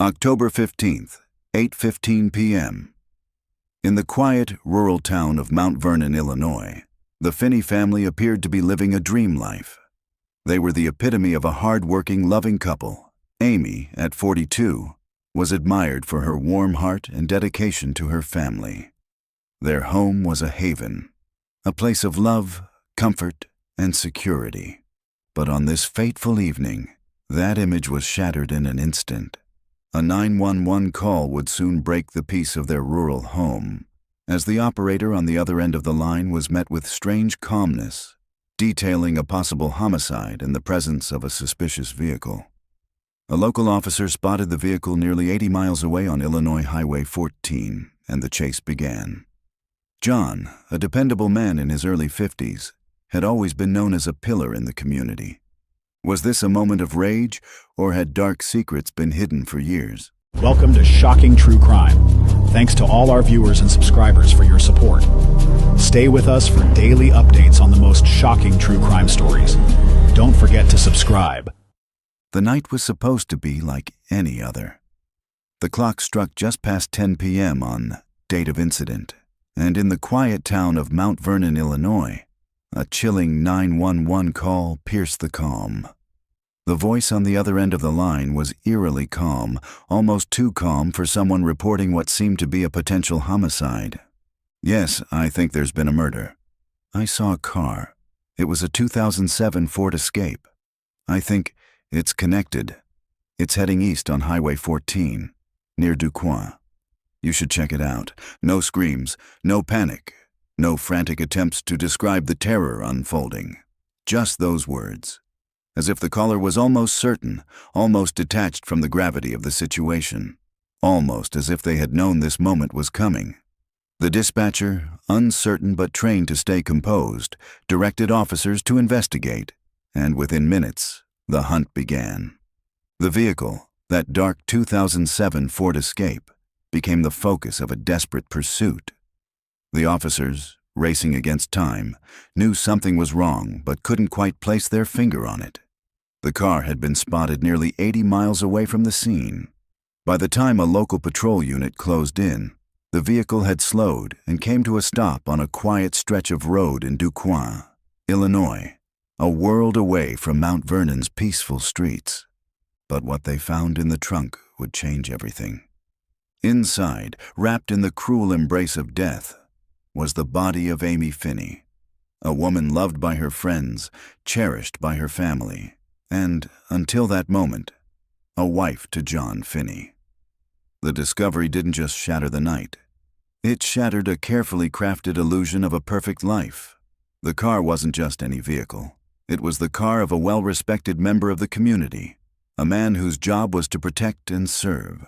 October 15th, 8:15 p.m. In the quiet, rural town of Mount Vernon, Illinois, the Finney family appeared to be living a dream life. They were the epitome of a hard-working, loving couple. Amy, at 42, was admired for her warm heart and dedication to her family. Their home was a haven, a place of love, comfort, and security. But on this fateful evening, that image was shattered in an instant. A 911 call would soon break the peace of their rural home, as the operator on the other end of the line was met with strange calmness, detailing a possible homicide in the presence of a suspicious vehicle. A local officer spotted the vehicle nearly 80 miles away on Illinois Highway 14, and the chase began. John, a dependable man in his early 50s, had always been known as a pillar in the community. Was this a moment of rage, or had dark secrets been hidden for years? Welcome to Shocking True Crime. Thanks to all our viewers and subscribers for your support. Stay with us for daily updates on the most shocking true crime stories. Don't forget to subscribe. The night was supposed to be like any other. The clock struck just past 10 p.m. on date of incident, and in the quiet town of Mount Vernon, Illinois, a chilling 911 call pierced the calm. The voice on the other end of the line was eerily calm, almost too calm for someone reporting what seemed to be a potential homicide. "Yes, I think there's been a murder. I saw a car. It was a 2007 Ford Escape. I think it's connected. It's heading east on Highway 14, near Duquoin. You should check it out. No screams, no panic. No frantic attempts to describe the terror unfolding. Just those words. As if the caller was almost certain, almost detached from the gravity of the situation. Almost as if they had known this moment was coming. The dispatcher, uncertain but trained to stay composed, directed officers to investigate, and within minutes, the hunt began. The vehicle, that dark 2007 Ford Escape, became the focus of a desperate pursuit. The officers, racing against time, knew something was wrong but couldn't quite place their finger on it. The car had been spotted nearly 80 miles away from the scene. By the time a local patrol unit closed in, the vehicle had slowed and came to a stop on a quiet stretch of road in Duquoin, Illinois, a world away from Mount Vernon's peaceful streets. But what they found in the trunk would change everything. Inside, wrapped in the cruel embrace of death, was the body of Amy Finney, a woman loved by her friends, cherished by her family, and, until that moment, a wife to John Finney. The discovery didn't just shatter the night. It shattered a carefully crafted illusion of a perfect life. The car wasn't just any vehicle. It was the car of a well-respected member of the community, a man whose job was to protect and serve.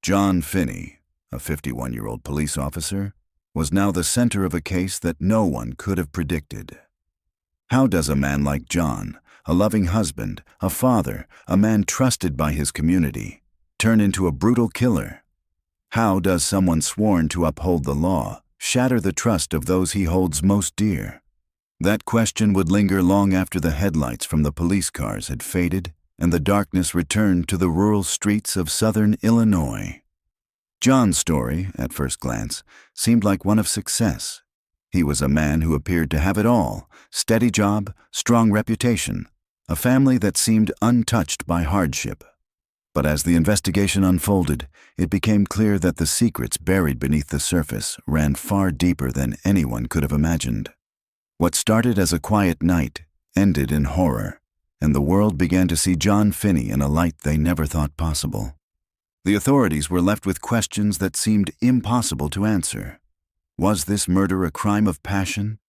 John Finney, a 51-year-old police officer, was now the center of a case that no one could have predicted. How does a man like John, a loving husband, a father, a man trusted by his community, turn into a brutal killer? How does someone sworn to uphold the law shatter the trust of those he holds most dear? That question would linger long after the headlights from the police cars had faded and the darkness returned to the rural streets of southern Illinois. John's story, at first glance, seemed like one of success. He was a man who appeared to have it all: steady job, strong reputation, a family that seemed untouched by hardship. But as the investigation unfolded, it became clear that the secrets buried beneath the surface ran far deeper than anyone could have imagined. What started as a quiet night ended in horror, and the world began to see John Finney in a light they never thought possible. The authorities were left with questions that seemed impossible to answer. Was this murder a crime of passion?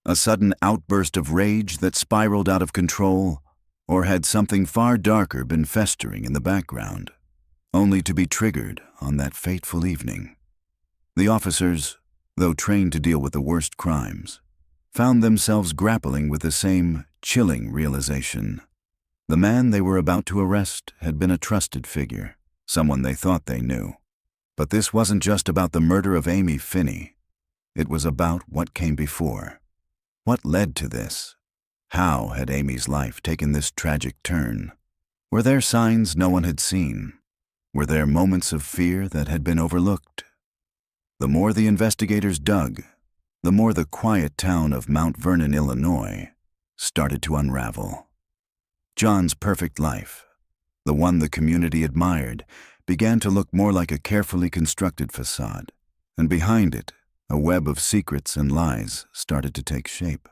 A sudden outburst of rage that spiraled out of control? Or had something far darker been festering in the background, only to be triggered on that fateful evening? The officers, though trained to deal with the worst crimes, found themselves grappling with the same chilling realization. The man they were about to arrest had been a trusted figure, someone they thought they knew. But this wasn't just about the murder of Amy Finney. It was about what came before. What led to this? How had Amy's life taken this tragic turn? Were there signs no one had seen? Were there moments of fear that had been overlooked? The more the investigators dug, the more the quiet town of Mount Vernon, Illinois, started to unravel. John's perfect life, the one the community admired, began to look more like a carefully constructed facade, and behind it, a web of secrets and lies started to take shape.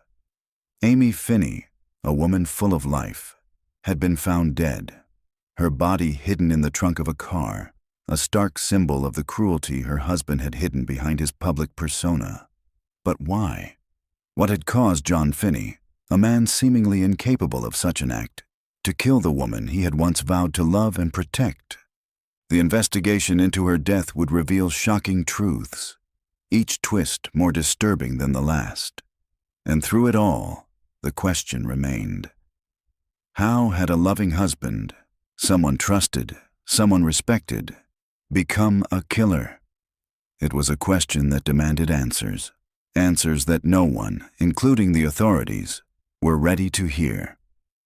Amy Finney, a woman full of life, had been found dead, her body hidden in the trunk of a car, a stark symbol of the cruelty her husband had hidden behind his public persona. But why? What had caused John Finney, a man seemingly incapable of such an act, to kill the woman he had once vowed to love and protect? The investigation into her death would reveal shocking truths, each twist more disturbing than the last. And through it all, the question remained: how had a loving husband, someone trusted, someone respected, become a killer? It was a question that demanded answers, answers that no one, including the authorities, were ready to hear.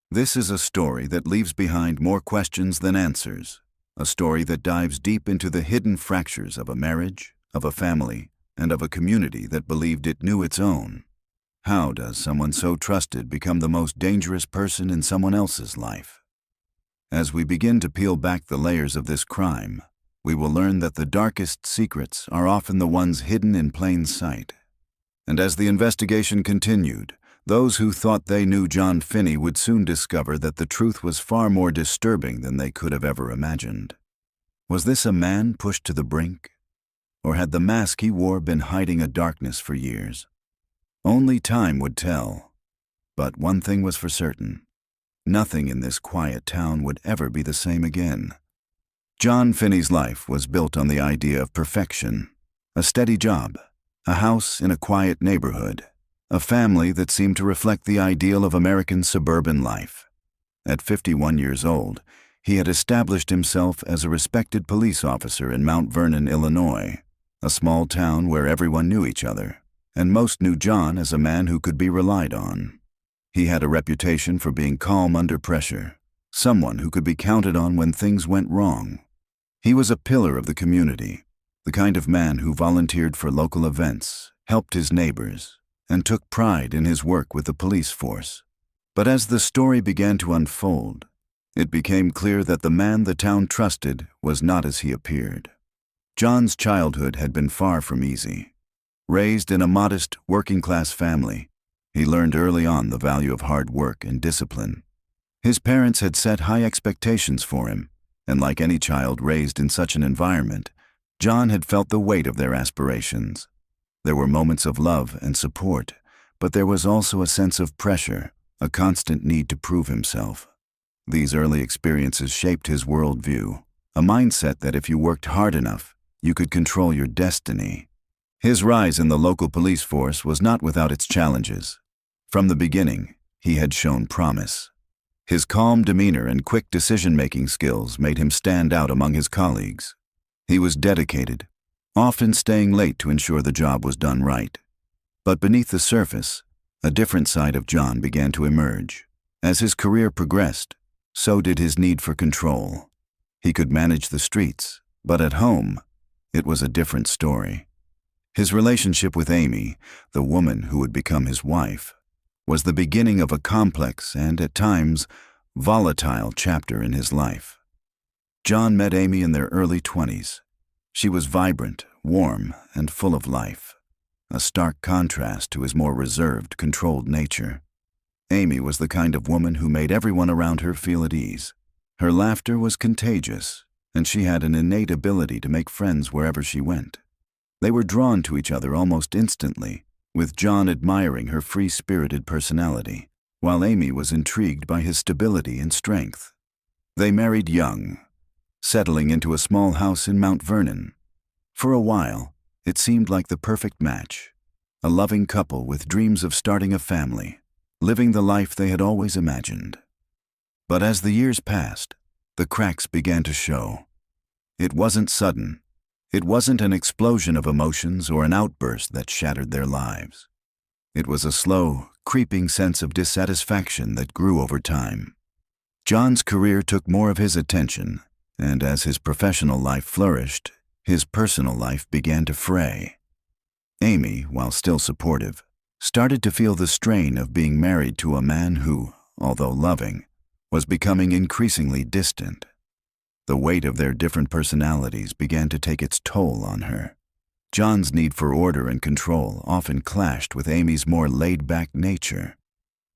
This is a story that leaves behind more questions than answers, a story that dives deep into the hidden fractures of a marriage, of a family, and of a community that believed it knew its own. How does someone so trusted become the most dangerous person in someone else's life? As we begin to peel back the layers of this crime, we will learn that the darkest secrets are often the ones hidden in plain sight. And as the investigation continued, those who thought they knew John Finney would soon discover that the truth was far more disturbing than they could have ever imagined. Was this a man pushed to the brink? Or had the mask he wore been hiding a darkness for years? Only time would tell. But one thing was for certain: nothing in this quiet town would ever be the same again. John Finney's life was built on the idea of perfection: a steady job, a house in a quiet neighborhood, a family that seemed to reflect the ideal of American suburban life. At 51 years old, he had established himself as a respected police officer in Mount Vernon, Illinois, a small town where everyone knew each other, and most knew John as a man who could be relied on. He had a reputation for being calm under pressure, someone who could be counted on when things went wrong. He was a pillar of the community, the kind of man who volunteered for local events, helped his neighbors, and took pride in his work with the police force. But as the story began to unfold, it became clear that the man the town trusted was not as he appeared. John's childhood had been far from easy. Raised in a modest, working-class family, he learned early on the value of hard work and discipline. His parents had set high expectations for him, and like any child raised in such an environment, John had felt the weight of their aspirations. There were moments of love and support, but there was also a sense of pressure, a constant need to prove himself. These early experiences shaped his worldview, a mindset that if you worked hard enough, you could control your destiny. His rise in the local police force was not without its challenges. From the beginning, he had shown promise. His calm demeanor and quick decision-making skills made him stand out among his colleagues. He was dedicated, often staying late to ensure the job was done right. But beneath the surface, a different side of John began to emerge. As his career progressed, so did his need for control. He could manage the streets, but at home, it was a different story. His relationship with Amy, the woman who would become his wife, was the beginning of a complex and, at times, volatile chapter in his life. John met Amy in their early 20s. She was vibrant, warm, and full of life, a stark contrast to his more reserved, controlled nature. Amy was the kind of woman who made everyone around her feel at ease. Her laughter was contagious, and she had an innate ability to make friends wherever she went. They were drawn to each other almost instantly, with John admiring her free-spirited personality, while Amy was intrigued by his stability and strength. They married young, settling into a small house in Mount Vernon. For a while, it seemed like the perfect match, a loving couple with dreams of starting a family, living the life they had always imagined. But as the years passed, the cracks began to show. It wasn't sudden. It wasn't an explosion of emotions or an outburst that shattered their lives. It was a slow, creeping sense of dissatisfaction that grew over time. John's career took more of his attention, And as his professional life flourished, his personal life began to fray. Amy, while still supportive, started to feel the strain of being married to a man who, although loving, was becoming increasingly distant. The weight of their different personalities began to take its toll on her. John's need for order and control often clashed with Amy's more laid-back nature.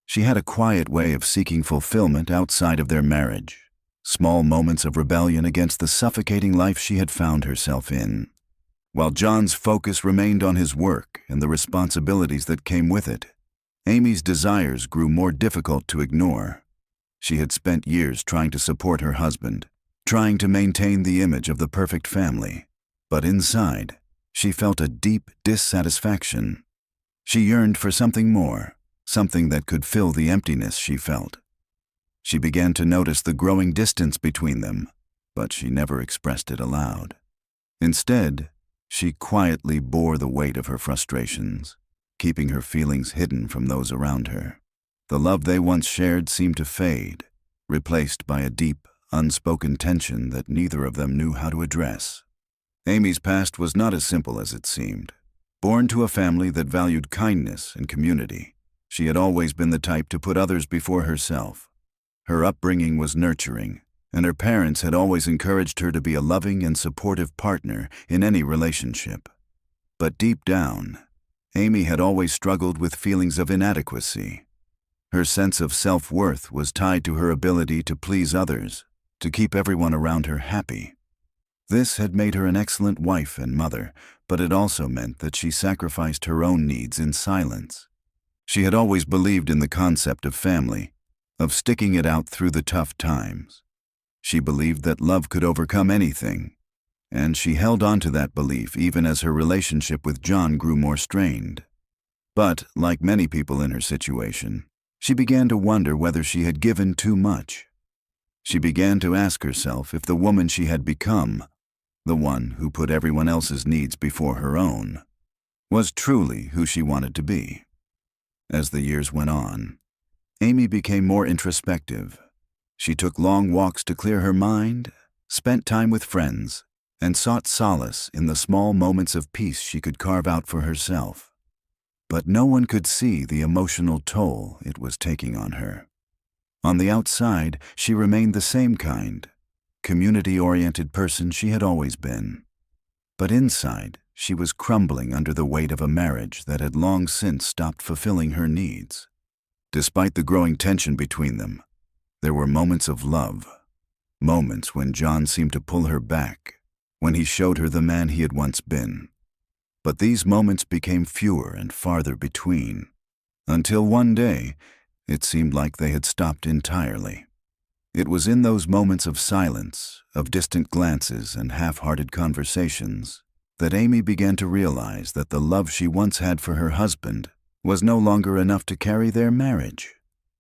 She had a quiet way of seeking fulfillment outside of their marriage, small moments of rebellion against the suffocating life she had found herself in. While John's focus remained on his work and the responsibilities that came with it, Amy's desires grew more difficult to ignore. She had spent years trying to support her husband, trying to maintain the image of the perfect family, but inside, she felt a deep dissatisfaction. She yearned for something more, something that could fill the emptiness she felt. She began to notice the growing distance between them, but she never expressed it aloud. Instead, she quietly bore the weight of her frustrations, keeping her feelings hidden from those around her. The love they once shared seemed to fade, replaced by a deep, unspoken tension that neither of them knew how to address. Amy's past was not as simple as it seemed. Born to a family that valued kindness and community, she had always been the type to put others before herself. Her upbringing was nurturing, and her parents had always encouraged her to be a loving and supportive partner in any relationship. But deep down, Amy had always struggled with feelings of inadequacy. Her sense of self-worth was tied to her ability to please others, to keep everyone around her happy. This had made her an excellent wife and mother, but it also meant that she sacrificed her own needs in silence. She had always believed in the concept of family, of sticking it out through the tough times. She believed that love could overcome anything, and she held on to that belief even as her relationship with John grew more strained. But, like many people in her situation, she began to wonder whether she had given too much. She began to ask herself if the woman she had become, the one who put everyone else's needs before her own, was truly who she wanted to be. As the years went on, Amy became more introspective. She took long walks to clear her mind, spent time with friends, and sought solace in the small moments of peace she could carve out for herself. But no one could see the emotional toll it was taking on her. On the outside, she remained the same kind, community-oriented person she had always been. But inside, she was crumbling under the weight of a marriage that had long since stopped fulfilling her needs. Despite the growing tension between them, there were moments of love, moments when John seemed to pull her back, when he showed her the man he had once been. But these moments became fewer and farther between, until one day, it seemed like they had stopped entirely. It was in those moments of silence, of distant glances and half-hearted conversations, that Amy began to realize that the love she once had for her husband was no longer enough to carry their marriage.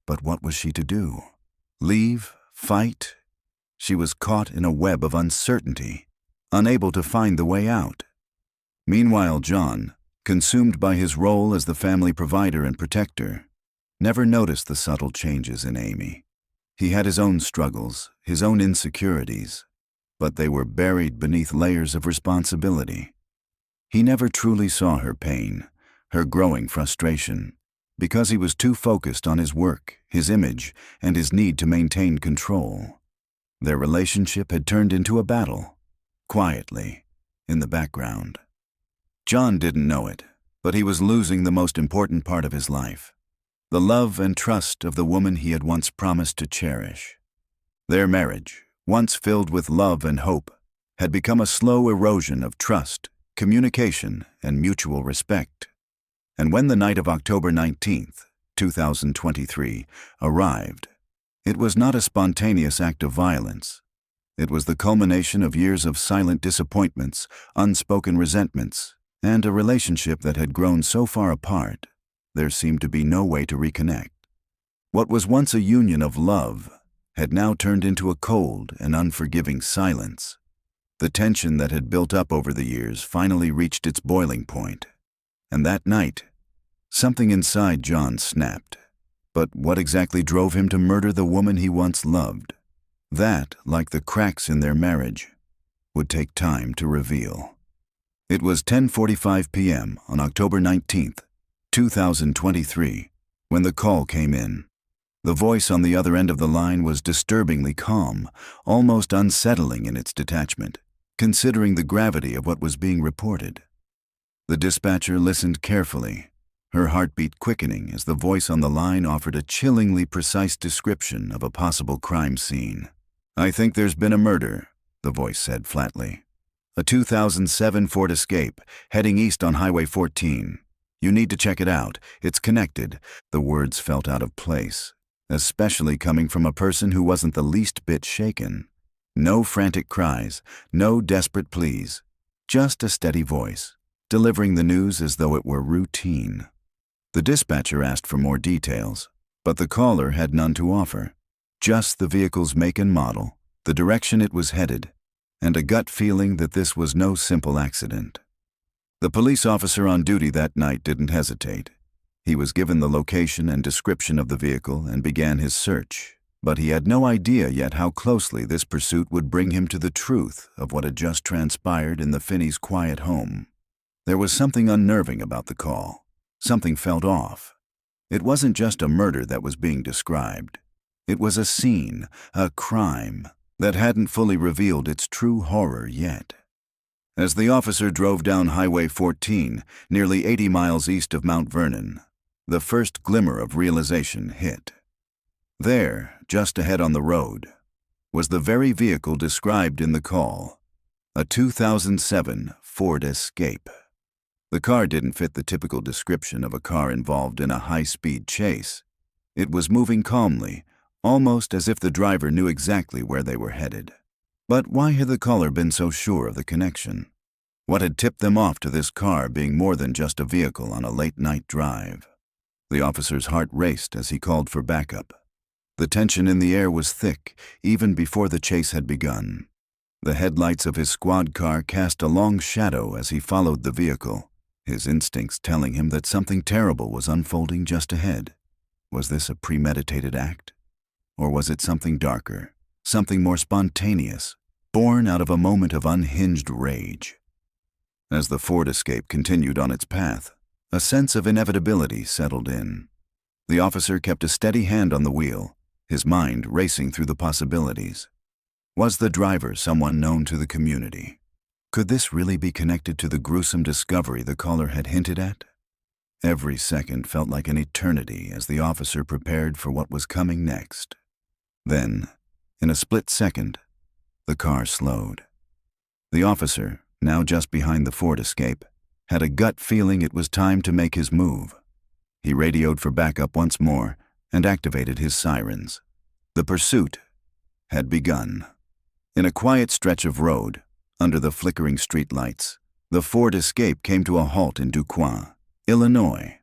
But what was she to do? Leave? Fight? She was caught in a web of uncertainty, unable to find the way out. Meanwhile, John, consumed by his role as the family provider and protector, never noticed the subtle changes in Amy. He had his own struggles, his own insecurities, but they were buried beneath layers of responsibility. He never truly saw her pain, her growing frustration, because he was too focused on his work, his image, and his need to maintain control. Their relationship had turned into a battle, quietly, in the background. John didn't know it, but he was losing the most important part of his life, the love and trust of the woman he had once promised to cherish. Their marriage, once filled with love and hope, had become a slow erosion of trust, communication, and mutual respect. And when the night of October 19th, 2023, arrived, it was not a spontaneous act of violence. It was the culmination of years of silent disappointments, unspoken resentments, and a relationship that had grown so far apart, there seemed to be no way to reconnect. What was once a union of love had now turned into a cold and unforgiving silence. The tension that had built up over the years finally reached its boiling point. And that night, something inside John snapped. But what exactly drove him to murder the woman he once loved? That, like the cracks in their marriage, would take time to reveal. It was 10:45 p.m. on October 19th, 2023, when the call came in. The voice on the other end of the line was disturbingly calm, almost unsettling in its detachment, considering the gravity of what was being reported. The dispatcher listened carefully, her heartbeat quickening as the voice on the line offered a chillingly precise description of a possible crime scene. "I think there's been a murder," the voice said flatly. "A 2007 Ford Escape, heading east on Highway 14. You need to check it out. It's connected." The words felt out of place, especially coming from a person who wasn't the least bit shaken. No frantic cries, no desperate pleas, just a steady voice, delivering the news as though it were routine. The dispatcher asked for more details, but the caller had none to offer. Just the vehicle's make and model, the direction it was headed, and a gut feeling that this was no simple accident. The police officer on duty that night didn't hesitate. He was given the location and description of the vehicle and began his search, but he had no idea yet how closely this pursuit would bring him to the truth of what had just transpired in the Finneys' quiet home. There was something unnerving about the call. Something felt off. It wasn't just a murder that was being described. It was a scene, a crime, that hadn't fully revealed its true horror yet. As the officer drove down Highway 14, nearly 80 miles east of Mount Vernon, the first glimmer of realization hit. There, just ahead on the road, was the very vehicle described in the call, a 2007 Ford Escape. The car didn't fit the typical description of a car involved in a high-speed chase. It was moving calmly, almost as if the driver knew exactly where they were headed. But why had the caller been so sure of the connection? What had tipped them off to this car being more than just a vehicle on a late-night drive? The officer's heart raced as he called for backup. The tension in the air was thick, even before the chase had begun. The headlights of his squad car cast a long shadow as he followed the vehicle, his instincts telling him that something terrible was unfolding just ahead. Was this a premeditated act? Or was it something darker, something more spontaneous, born out of a moment of unhinged rage? As the Ford Escape continued on its path, a sense of inevitability settled in. The officer kept a steady hand on the wheel, his mind racing through the possibilities. Was the driver someone known to the community? Could this really be connected to the gruesome discovery the caller had hinted at? Every second felt like an eternity as the officer prepared for what was coming next. Then, in a split second, the car slowed. The officer, now just behind the Ford Escape, had a gut feeling it was time to make his move. He radioed for backup once more and activated his sirens. The pursuit had begun. In a quiet stretch of road, under the flickering streetlights, the Ford Escape came to a halt in Duquoin, Illinois.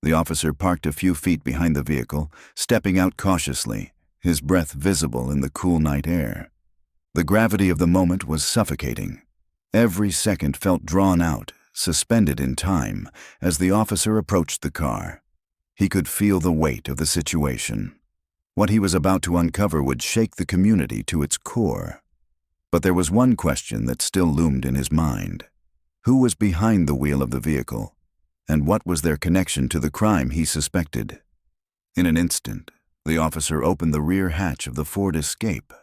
The officer parked a few feet behind the vehicle, stepping out cautiously, his breath visible in the cool night air. The gravity of the moment was suffocating. Every second felt drawn out, suspended in time, as the officer approached the car. He could feel the weight of the situation. What he was about to uncover would shake the community to its core. But there was one question that still loomed in his mind. Who was behind the wheel of the vehicle, and what was their connection to the crime he suspected? In an instant, the officer opened the rear hatch of the Ford Escape,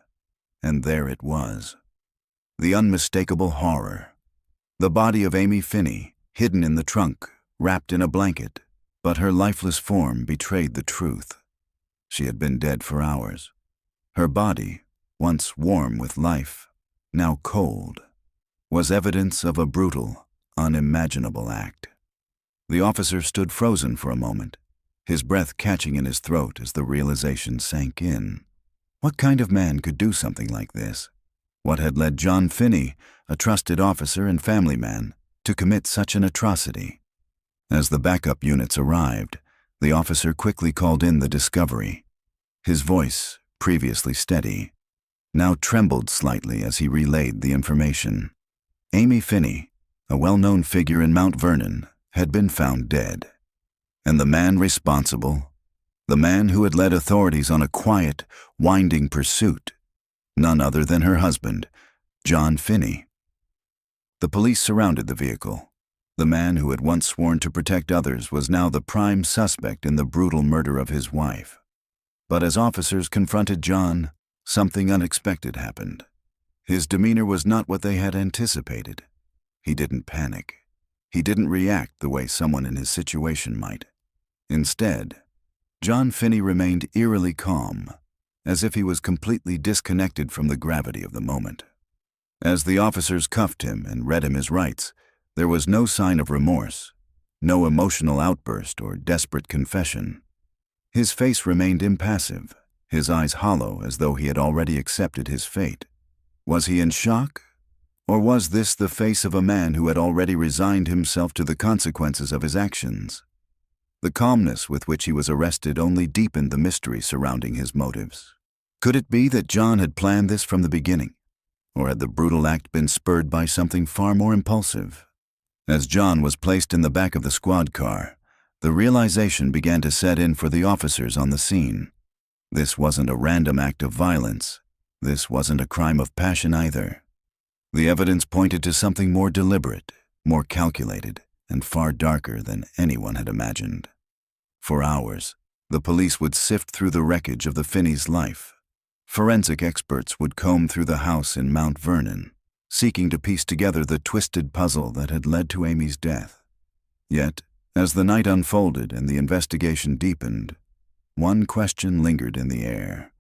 and there it was. The unmistakable horror. The body of Amy Finney, hidden in the trunk, wrapped in a blanket, but her lifeless form betrayed the truth. She had been dead for hours. Her body, once warm with life, now cold, was evidence of a brutal, unimaginable act. The officer stood frozen for a moment, his breath catching in his throat as the realization sank in. What kind of man could do something like this? What had led John Finney, a trusted officer and family man, to commit such an atrocity? As the backup units arrived, the officer quickly called in the discovery. His voice, previously steady, now trembled slightly as he relayed the information. Amy Finney, a well-known figure in Mount Vernon, had been found dead. And the man responsible, the man who had led authorities on a quiet, winding pursuit, none other than her husband, John Finney. The police surrounded the vehicle. The man who had once sworn to protect others was now the prime suspect in the brutal murder of his wife. But as officers confronted John, something unexpected happened. His demeanor was not what they had anticipated. He didn't panic. He didn't react the way someone in his situation might. Instead, John Finney remained eerily calm, as if he was completely disconnected from the gravity of the moment. As the officers cuffed him and read him his rights, there was no sign of remorse, no emotional outburst or desperate confession. His face remained impassive, his eyes hollow as though he had already accepted his fate. Was he in shock? Or was this the face of a man who had already resigned himself to the consequences of his actions? The calmness with which he was arrested only deepened the mystery surrounding his motives. Could it be that John had planned this from the beginning? Or had the brutal act been spurred by something far more impulsive? As John was placed in the back of the squad car, the realization began to set in for the officers on the scene. This wasn't a random act of violence. This wasn't a crime of passion either. The evidence pointed to something more deliberate, more calculated, and far darker than anyone had imagined. For hours, the police would sift through the wreckage of the Finney's life. Forensic experts would comb through the house in Mount Vernon, seeking to piece together the twisted puzzle that had led to Amy's death. Yet, as the night unfolded and the investigation deepened, one question lingered in the air.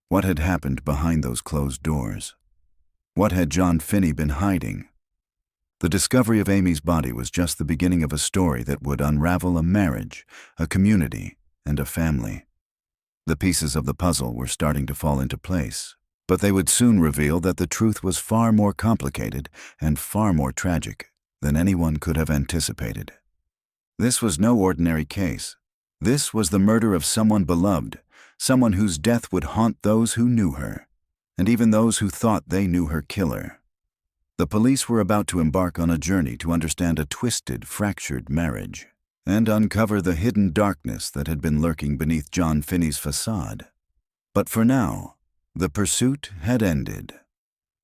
What had happened behind those closed doors? What had John Finney been hiding? The discovery of Amy's body was just the beginning of a story that would unravel a marriage, a community, and a family. The pieces of the puzzle were starting to fall into place, but they would soon reveal that the truth was far more complicated and far more tragic than anyone could have anticipated. This was no ordinary case. This was the murder of someone beloved, someone whose death would haunt those who knew her, and even those who thought they knew her killer. The police were about to embark on a journey to understand a twisted, fractured marriage and uncover the hidden darkness that had been lurking beneath John Finney's facade. But for now, the pursuit had ended.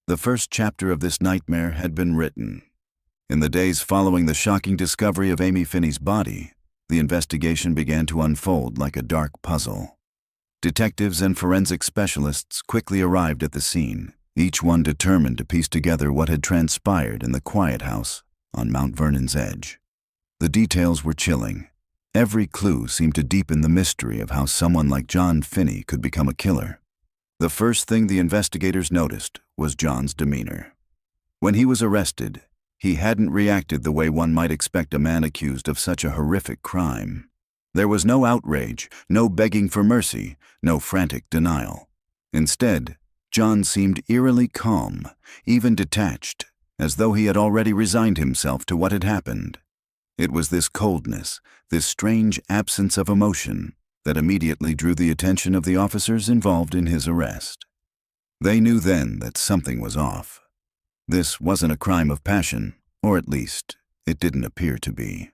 The first chapter of this nightmare had been written. In the days following the shocking discovery of Amy Finney's body, the investigation began to unfold like a dark puzzle. Detectives and forensic specialists quickly arrived at the scene, each one determined to piece together what had transpired in the quiet house on Mount Vernon's edge. The details were chilling. Every clue seemed to deepen the mystery of how someone like John Finney could become a killer. The first thing the investigators noticed was John's demeanor. When he was arrested, he hadn't reacted the way one might expect a man accused of such a horrific crime. There was no outrage, no begging for mercy, no frantic denial. Instead, John seemed eerily calm, even detached, as though he had already resigned himself to what had happened. It was this coldness, this strange absence of emotion, that immediately drew the attention of the officers involved in his arrest. They knew then that something was off. This wasn't a crime of passion, or at least, it didn't appear to be.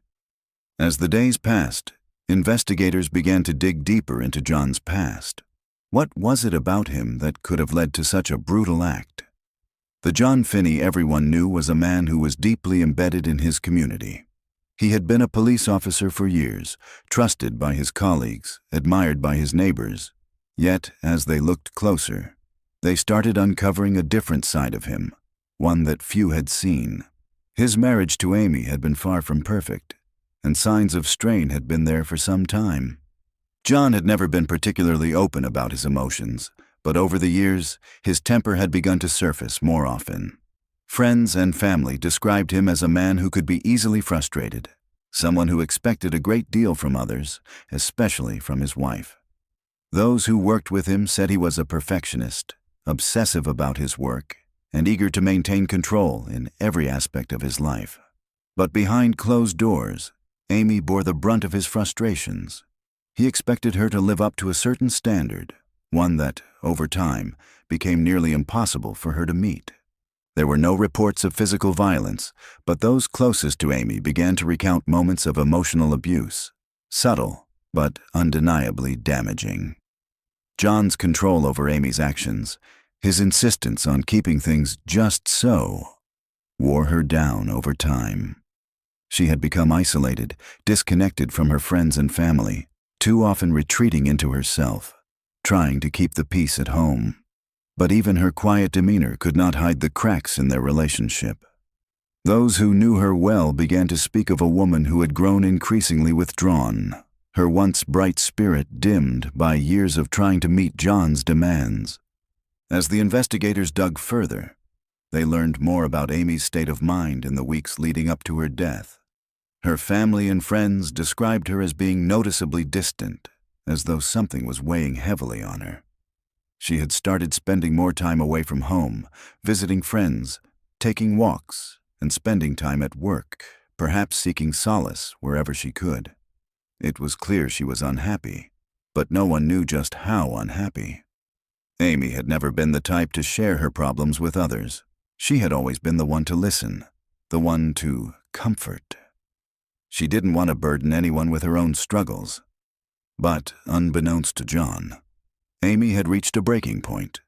As the days passed, investigators began to dig deeper into John's past. What was it about him that could have led to such a brutal act? The John Finney everyone knew was a man who was deeply embedded in his community. He had been a police officer for years, trusted by his colleagues, admired by his neighbors. Yet, as they looked closer, they started uncovering a different side of him, one that few had seen. His marriage to Amy had been far from perfect, and signs of strain had been there for some time. John had never been particularly open about his emotions, but over the years, his temper had begun to surface more often. Friends and family described him as a man who could be easily frustrated, someone who expected a great deal from others, especially from his wife. Those who worked with him said he was a perfectionist, obsessive about his work, and eager to maintain control in every aspect of his life. But behind closed doors, Amy bore the brunt of his frustrations. He expected her to live up to a certain standard, one that, over time, became nearly impossible for her to meet. There were no reports of physical violence, but those closest to Amy began to recount moments of emotional abuse, subtle but undeniably damaging. John's control over Amy's actions, His insistence on keeping things just so wore her down over time. She had become isolated, disconnected from her friends and family, too often retreating into herself, trying to keep the peace at home. But even her quiet demeanor could not hide the cracks in their relationship. Those who knew her well began to speak of a woman who had grown increasingly withdrawn, her once bright spirit dimmed by years of trying to meet John's demands. As the investigators dug further, they learned more about Amy's state of mind in the weeks leading up to her death. Her family and friends described her as being noticeably distant, as though something was weighing heavily on her. She had started spending more time away from home, visiting friends, taking walks, and spending time at work, perhaps seeking solace wherever she could. It was clear she was unhappy, but no one knew just how unhappy. Amy had never been the type to share her problems with others. She had always been the one to listen, the one to comfort. She didn't want to burden anyone with her own struggles. But, unbeknownst to John, Amy had reached a breaking point.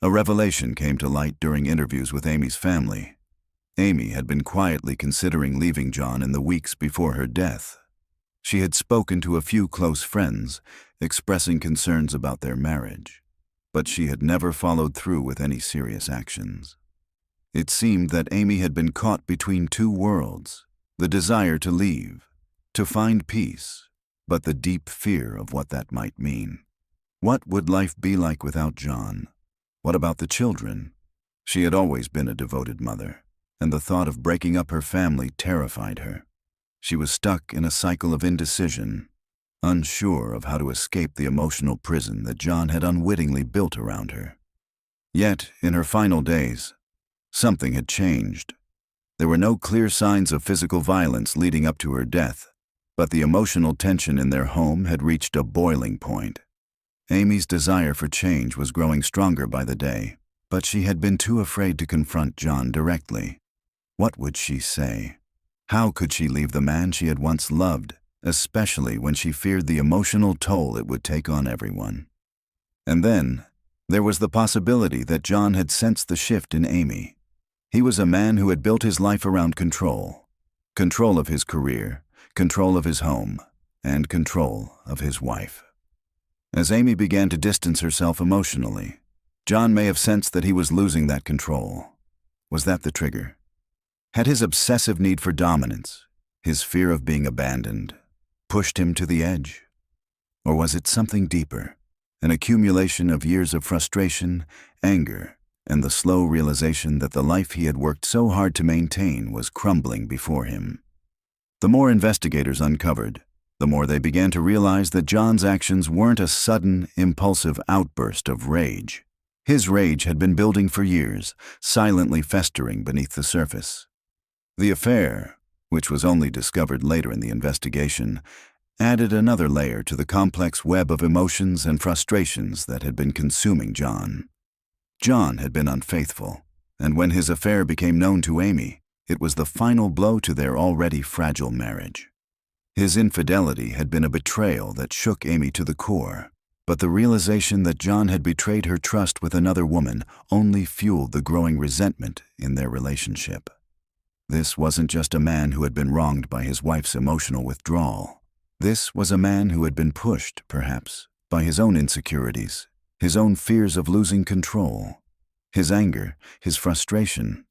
A revelation came to light during interviews with Amy's family. Amy had been quietly considering leaving John in the weeks before her death. She had spoken to a few close friends, expressing concerns about their marriage, but she had never followed through with any serious actions. It seemed that Amy had been caught between two worlds, the desire to leave, to find peace, but the deep fear of what that might mean. What would life be like without John? What about the children? She had always been a devoted mother, and the thought of breaking up her family terrified her. She was stuck in a cycle of indecision, unsure of how to escape the emotional prison that John had unwittingly built around her. Yet, in her final days, something had changed. There were no clear signs of physical violence leading up to her death, but the emotional tension in their home had reached a boiling point. Amy's desire for change was growing stronger by the day, but she had been too afraid to confront John directly. What would she say? How could she leave the man she had once loved, especially when she feared the emotional toll it would take on everyone? And then, there was the possibility that John had sensed the shift in Amy. He was a man who had built his life around control. Control of his career, control of his home, and control of his wife. As Amy began to distance herself emotionally, John may have sensed that he was losing that control. Was that the trigger? Had his obsessive need for dominance, his fear of being abandoned, pushed him to the edge? Or was it something deeper, an accumulation of years of frustration, anger, and the slow realization that the life he had worked so hard to maintain was crumbling before him? The more investigators uncovered, the more they began to realize that John's actions weren't a sudden, impulsive outburst of rage. His rage had been building for years, silently festering beneath the surface. The affair, which was only discovered later in the investigation, added another layer to the complex web of emotions and frustrations that had been consuming John. John had been unfaithful, and when his affair became known to Amy, it was the final blow to their already fragile marriage. His infidelity had been a betrayal that shook Amy to the core, but the realization that John had betrayed her trust with another woman only fueled the growing resentment in their relationship. This wasn't just a man who had been wronged by his wife's emotional withdrawal. This was a man who had been pushed, perhaps, by his own insecurities, his own fears of losing control, his anger, his frustration.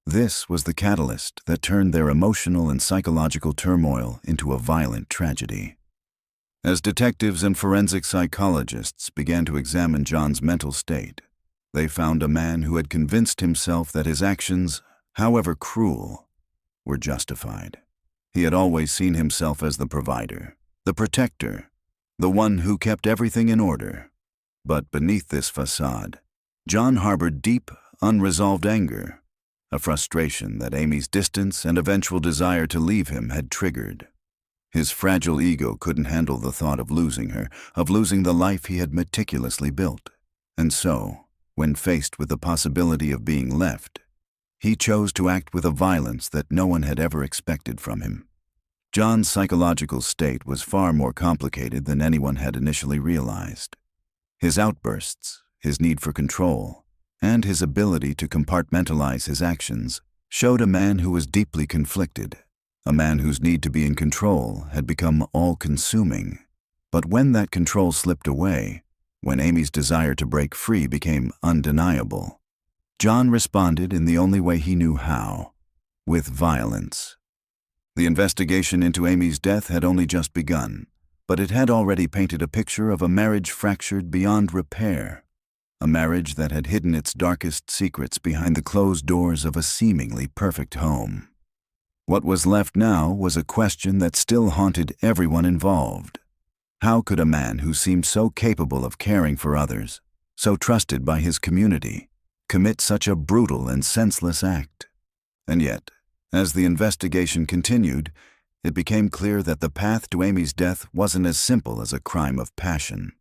This was the catalyst that turned their emotional and psychological turmoil into a violent tragedy. As detectives and forensic psychologists began to examine John's mental state, they found a man who had convinced himself that his actions, however cruel, were justified. He had always seen himself as the provider, the protector, the one who kept everything in order. But beneath this facade, John harbored deep, unresolved anger, a frustration that Amy's distance and eventual desire to leave him had triggered. His fragile ego couldn't handle the thought of losing her, of losing the life he had meticulously built. And so, when faced with the possibility of being left, he chose to act with a violence that no one had ever expected from him. John's psychological state was far more complicated than anyone had initially realized. His outbursts, his need for control, and his ability to compartmentalize his actions showed a man who was deeply conflicted, a man whose need to be in control had become all-consuming. But when that control slipped away, when Amy's desire to break free became undeniable, John responded in the only way he knew how, with violence. The investigation into Amy's death had only just begun, but it had already painted a picture of a marriage fractured beyond repair, a marriage that had hidden its darkest secrets behind the closed doors of a seemingly perfect home. What was left now was a question that still haunted everyone involved. How could a man who seemed so capable of caring for others, so trusted by his community, commit such a brutal and senseless act? And yet, as the investigation continued, it became clear that the path to Amy's death wasn't as simple as a crime of passion.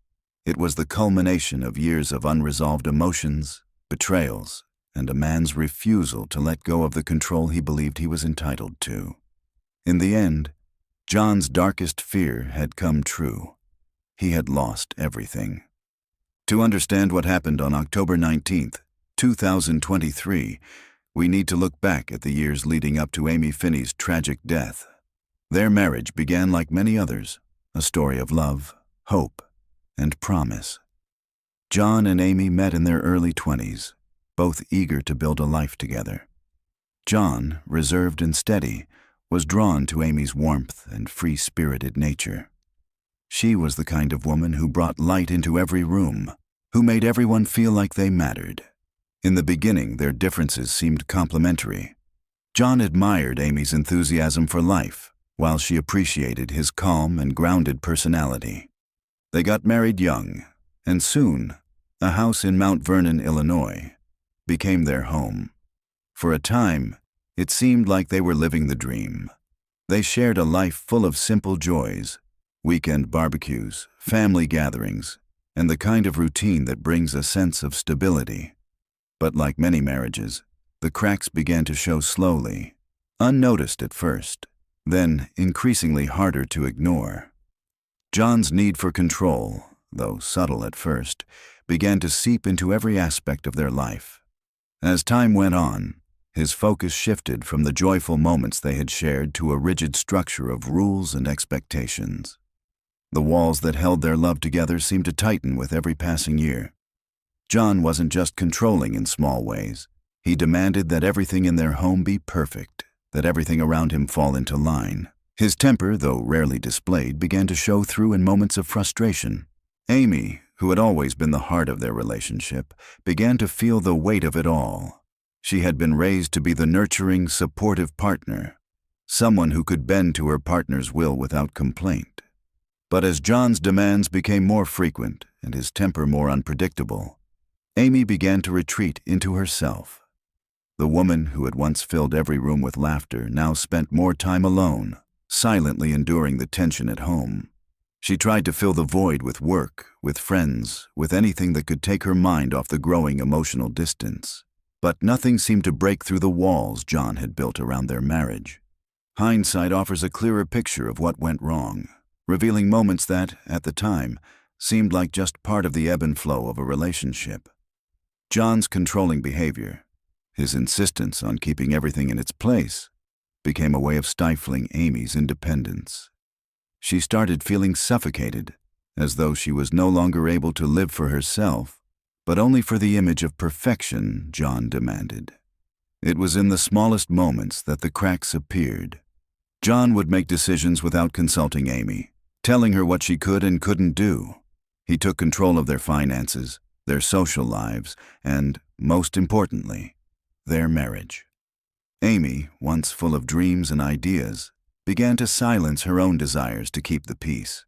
It was the culmination of years of unresolved emotions, betrayals, and a man's refusal to let go of the control he believed he was entitled to. In the end, John's darkest fear had come true. He had lost everything. To understand what happened on October 19th, 2023, we need to look back at the years leading up to Amy Finney's tragic death. Their marriage began like many others, a story of love, hope, and promise. John and Amy met in their early 20s, both eager to build a life together. John, reserved and steady, was drawn to Amy's warmth and free-spirited nature. She was the kind of woman who brought light into every room, who made everyone feel like they mattered. In the beginning, their differences seemed complementary. John admired Amy's enthusiasm for life, while she appreciated his calm and grounded personality. They got married young, and soon, a house in Mount Vernon, Illinois, became their home. For a time, it seemed like they were living the dream. They shared a life full of simple joys, weekend barbecues, family gatherings, and the kind of routine that brings a sense of stability. But like many marriages, the cracks began to show slowly, unnoticed at first, then increasingly harder to ignore. John's need for control, though subtle at first, began to seep into every aspect of their life. As time went on, his focus shifted from the joyful moments they had shared to a rigid structure of rules and expectations. The walls that held their love together seemed to tighten with every passing year. John wasn't just controlling in small ways. He demanded that everything in their home be perfect, that everything around him fall into line. His temper, though rarely displayed, began to show through in moments of frustration. Amy, who had always been the heart of their relationship, began to feel the weight of it all. She had been raised to be the nurturing, supportive partner, someone who could bend to her partner's will without complaint. But as John's demands became more frequent and his temper more unpredictable, Amy began to retreat into herself. The woman who had once filled every room with laughter now spent more time alone, silently enduring the tension at home. She tried to fill the void with work, with friends, with anything that could take her mind off the growing emotional distance. But nothing seemed to break through the walls John had built around their marriage. Hindsight offers a clearer picture of what went wrong, revealing moments that, at the time, seemed like just part of the ebb and flow of a relationship. John's controlling behavior, his insistence on keeping everything in its place, became a way of stifling Amy's independence. She started feeling suffocated, as though she was no longer able to live for herself, but only for the image of perfection John demanded. It was in the smallest moments that the cracks appeared. John would make decisions without consulting Amy, telling her what she could and couldn't do. He took control of their finances, their social lives, and, most importantly, their marriage. Amy, once full of dreams and ideas, began to silence her own desires to keep the peace.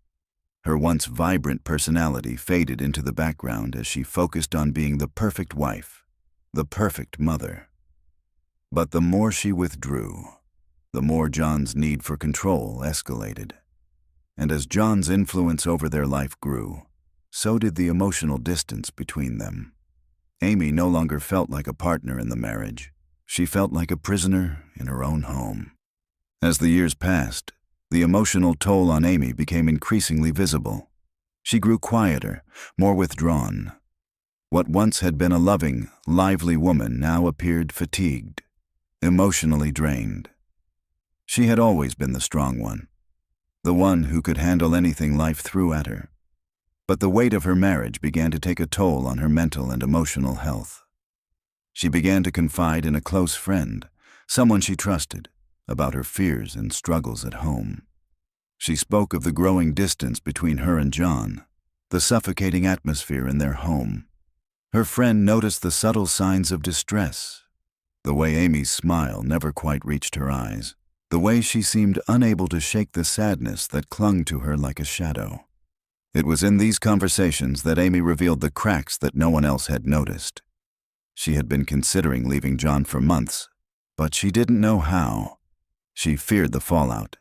Her once vibrant personality faded into the background as she focused on being the perfect wife, the perfect mother. But the more she withdrew, the more John's need for control escalated. And as John's influence over their life grew, so did the emotional distance between them. Amy no longer felt like a partner in the marriage. She felt like a prisoner in her own home. As the years passed, the emotional toll on Amy became increasingly visible. She grew quieter, more withdrawn. What once had been a loving, lively woman now appeared fatigued, emotionally drained. She had always been the strong one, the one who could handle anything life threw at her. But the weight of her marriage began to take a toll on her mental and emotional health. She began to confide in a close friend, someone she trusted, about her fears and struggles at home. She spoke of the growing distance between her and John, the suffocating atmosphere in their home. Her friend noticed the subtle signs of distress, the way Amy's smile never quite reached her eyes, the way she seemed unable to shake the sadness that clung to her like a shadow. It was in these conversations that Amy revealed the cracks that no one else had noticed. She had been considering leaving John for months, but she didn't know how. She feared the fallout,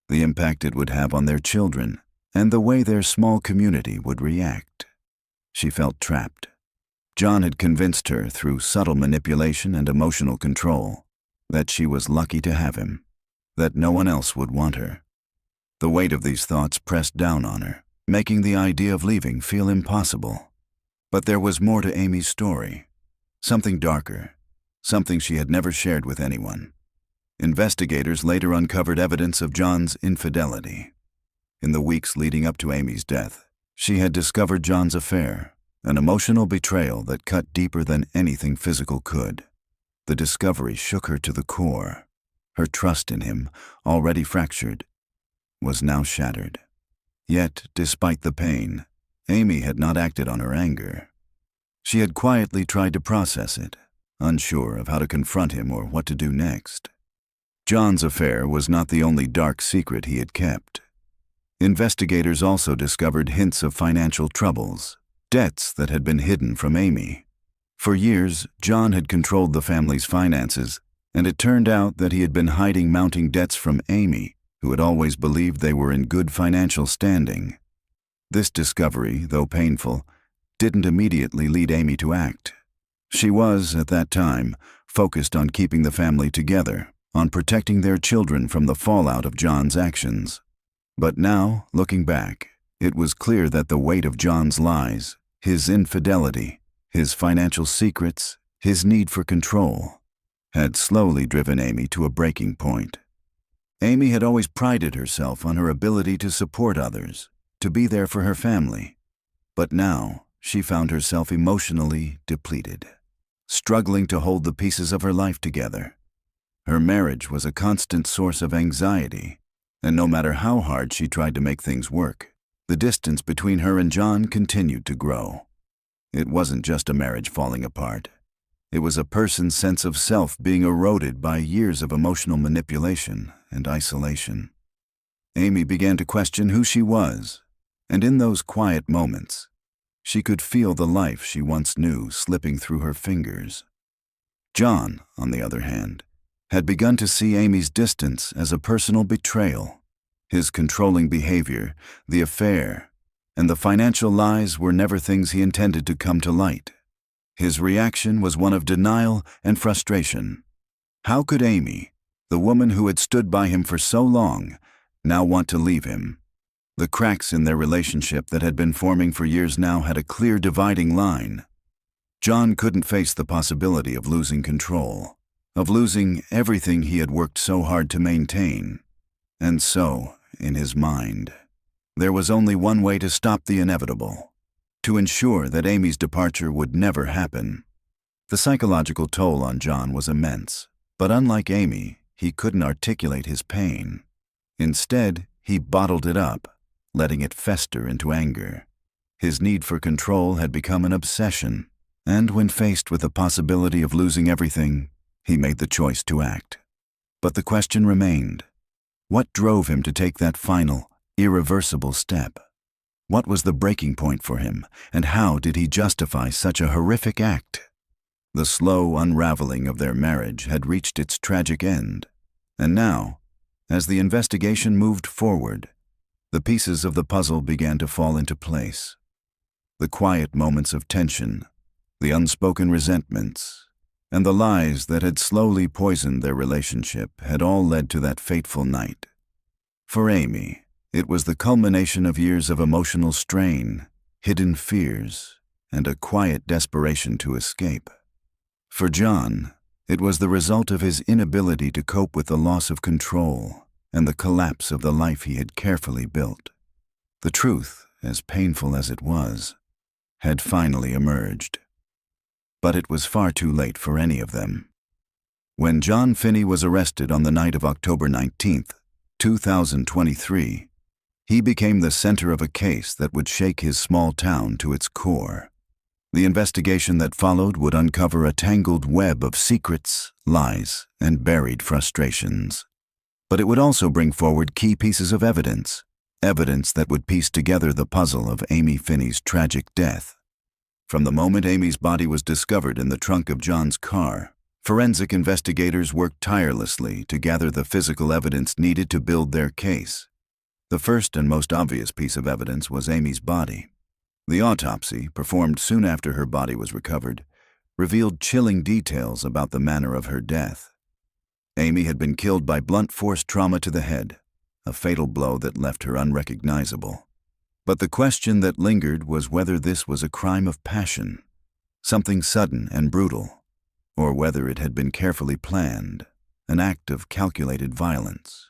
the impact it would have on their children, and the way their small community would react. She felt trapped. John had convinced her through subtle manipulation and emotional control that she was lucky to have him, that no one else would want her. The weight of these thoughts pressed down on her, making the idea of leaving feel impossible. But there was more to Amy's story, something darker, something she had never shared with anyone. Investigators later uncovered evidence of John's infidelity. In the weeks leading up to Amy's death, she had discovered John's affair, an emotional betrayal that cut deeper than anything physical could. The discovery shook her to the core. Her trust in him, already fractured, was now shattered. Yet, despite the pain, Amy had not acted on her anger. She had quietly tried to process it, unsure of how to confront him or what to do next. John's affair was not the only dark secret he had kept. Investigators also discovered hints of financial troubles, debts that had been hidden from Amy. For years, John had controlled the family's finances, and it turned out that he had been hiding mounting debts from Amy, who had always believed they were in good financial standing. This discovery, though painful, didn't immediately lead Amy to act. She was, at that time, focused on keeping the family together, on protecting their children from the fallout of John's actions. But now, looking back, it was clear that the weight of John's lies, his infidelity, his financial secrets, his need for control, had slowly driven Amy to a breaking point. Amy had always prided herself on her ability to support others, to be there for her family. But now, she found herself emotionally depleted, struggling to hold the pieces of her life together. Her marriage was a constant source of anxiety, and no matter how hard she tried to make things work, the distance between her and John continued to grow. It wasn't just a marriage falling apart. It was a person's sense of self being eroded by years of emotional manipulation and isolation. Amy began to question who she was, and in those quiet moments, she could feel the life she once knew slipping through her fingers. John, on the other hand, had begun to see Amy's distance as a personal betrayal. His controlling behavior, the affair, and the financial lies were never things he intended to come to light. His reaction was one of denial and frustration. How could Amy, the woman who had stood by him for so long, now want to leave him? The cracks in their relationship that had been forming for years now had a clear dividing line. John couldn't face the possibility of losing control, of losing everything he had worked so hard to maintain. And so, in his mind, there was only one way to stop the inevitable, to ensure that Amy's departure would never happen. The psychological toll on John was immense, but unlike Amy, he couldn't articulate his pain. Instead, he bottled it up, letting it fester into anger. His need for control had become an obsession, and when faced with the possibility of losing everything, he made the choice to act. But the question remained: what drove him to take that final, irreversible step? What was the breaking point for him, and how did he justify such a horrific act? The slow unraveling of their marriage had reached its tragic end, and now, as the investigation moved forward, the pieces of the puzzle began to fall into place. The quiet moments of tension, the unspoken resentments, and the lies that had slowly poisoned their relationship had all led to that fateful night. For Amy, it was the culmination of years of emotional strain, hidden fears, and a quiet desperation to escape. For John, it was the result of his inability to cope with the loss of control and the collapse of the life he had carefully built. The truth, as painful as it was, had finally emerged. But it was far too late for any of them. When John Finney was arrested on the night of October 19, 2023, he became the center of a case that would shake his small town to its core. The investigation that followed would uncover a tangled web of secrets, lies, and buried frustrations. But it would also bring forward key pieces of evidence that would piece together the puzzle of Amy Finney's tragic death. From the moment Amy's body was discovered in the trunk of John's car, forensic investigators worked tirelessly to gather the physical evidence needed to build their case. The first and most obvious piece of evidence was Amy's body. The autopsy, performed soon after her body was recovered, revealed chilling details about the manner of her death. Amy had been killed by blunt force trauma to the head, a fatal blow that left her unrecognizable. But the question that lingered was whether this was a crime of passion, something sudden and brutal, or whether it had been carefully planned, an act of calculated violence.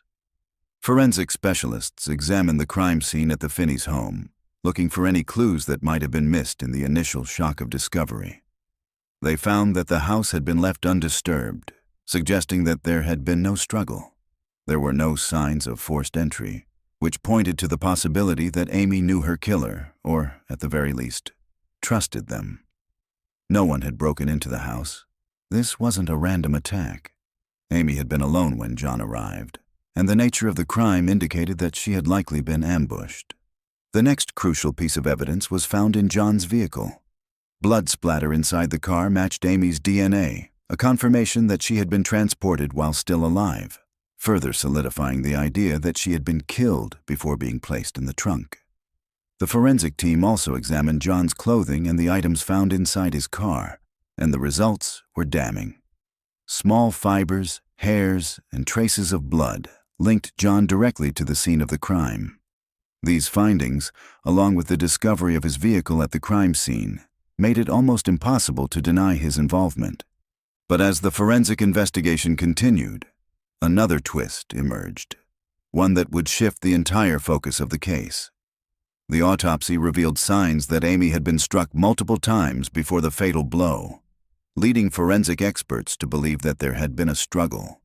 Forensic specialists examined the crime scene at the Finneys' home, looking for any clues that might have been missed in the initial shock of discovery. They found that the house had been left undisturbed, suggesting that there had been no struggle. There were no signs of forced entry, which pointed to the possibility that Amy knew her killer, or, at the very least, trusted them. No one had broken into the house. This wasn't a random attack. Amy had been alone when John arrived, and the nature of the crime indicated that she had likely been ambushed. The next crucial piece of evidence was found in John's vehicle. Blood splatter inside the car matched Amy's DNA, a confirmation that she had been transported while still alive, further solidifying the idea that she had been killed before being placed in the trunk. The forensic team also examined John's clothing and the items found inside his car, and the results were damning. Small fibers, hairs, and traces of blood linked John directly to the scene of the crime. These findings, along with the discovery of his vehicle at the crime scene, made it almost impossible to deny his involvement. But as the forensic investigation continued, another twist emerged, one that would shift the entire focus of the case. The autopsy revealed signs that Amy had been struck multiple times before the fatal blow, leading forensic experts to believe that there had been a struggle.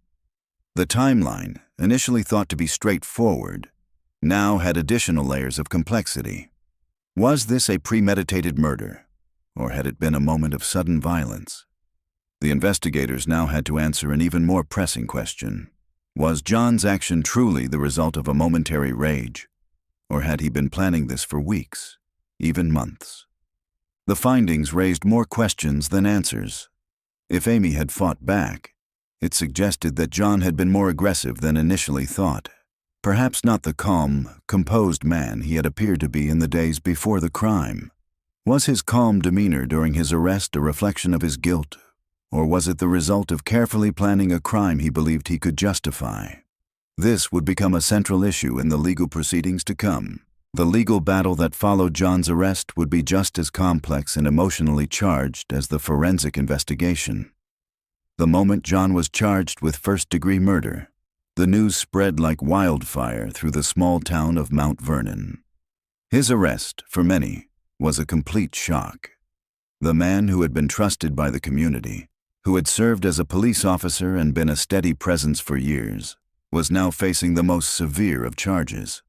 The timeline, initially thought to be straightforward, now had additional layers of complexity. Was this a premeditated murder, or had it been a moment of sudden violence? The investigators now had to answer an even more pressing question. Was John's action truly the result of a momentary rage, or had he been planning this for weeks, even months? The findings raised more questions than answers. If Amy had fought back, it suggested that John had been more aggressive than initially thought. Perhaps not the calm, composed man he had appeared to be in the days before the crime. Was his calm demeanor during his arrest a reflection of his guilt, or was it the result of carefully planning a crime he believed he could justify? This would become a central issue in the legal proceedings to come. The legal battle that followed John's arrest would be just as complex and emotionally charged as the forensic investigation. The moment John was charged with first-degree murder, the news spread like wildfire through the small town of Mount Vernon. His arrest, for many, was a complete shock. The man who had been trusted by the community, who had served as a police officer and been a steady presence for years, was now facing the most severe of charges.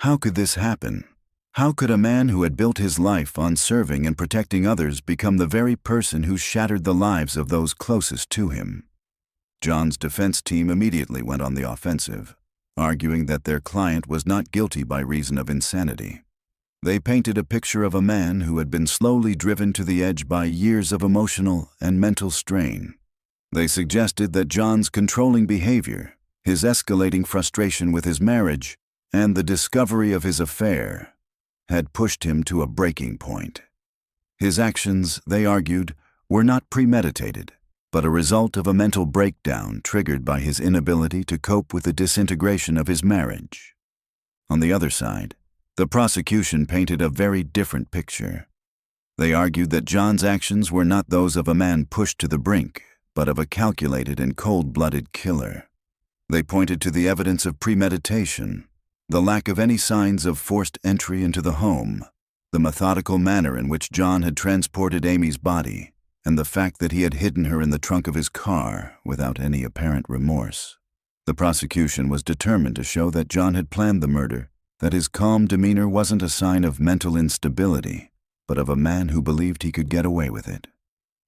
How could this happen? How could a man who had built his life on serving and protecting others become the very person who shattered the lives of those closest to him? John's defense team immediately went on the offensive, arguing that their client was not guilty by reason of insanity. They painted a picture of a man who had been slowly driven to the edge by years of emotional and mental strain. They suggested that John's controlling behavior, his escalating frustration with his marriage, and the discovery of his affair had pushed him to a breaking point. His actions, they argued, were not premeditated, but a result of a mental breakdown triggered by his inability to cope with the disintegration of his marriage. On the other side, the prosecution painted a very different picture. They argued that John's actions were not those of a man pushed to the brink, but of a calculated and cold-blooded killer. They pointed to the evidence of premeditation, the lack of any signs of forced entry into the home, the methodical manner in which John had transported Amy's body, and the fact that he had hidden her in the trunk of his car without any apparent remorse. The prosecution was determined to show that John had planned the murder, that his calm demeanor wasn't a sign of mental instability, but of a man who believed he could get away with it.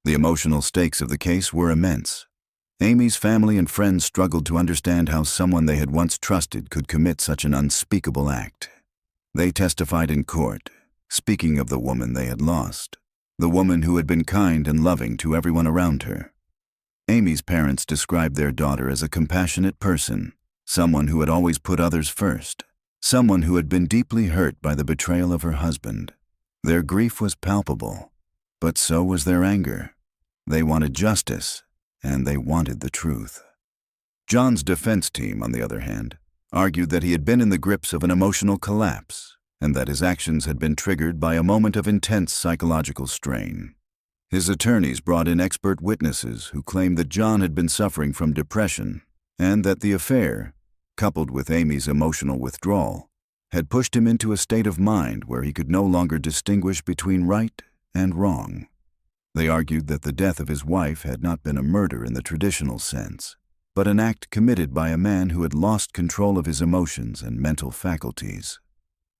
The emotional stakes of the case were immense. Amy's family and friends struggled to understand how someone they had once trusted could commit such an unspeakable act. They testified in court, speaking of the woman they had lost, the woman who had been kind and loving to everyone around her. Amy's parents described their daughter as a compassionate person, someone who had always put others first, someone who had been deeply hurt by the betrayal of her husband. Their grief was palpable, but so was their anger. They wanted justice, and they wanted the truth. John's defense team, on the other hand, argued that he had been in the grips of an emotional collapse, and that his actions had been triggered by a moment of intense psychological strain. His attorneys brought in expert witnesses who claimed that John had been suffering from depression, and that the affair, coupled with Amy's emotional withdrawal, had pushed him into a state of mind where he could no longer distinguish between right and wrong. They argued that the death of his wife had not been a murder in the traditional sense, but an act committed by a man who had lost control of his emotions and mental faculties.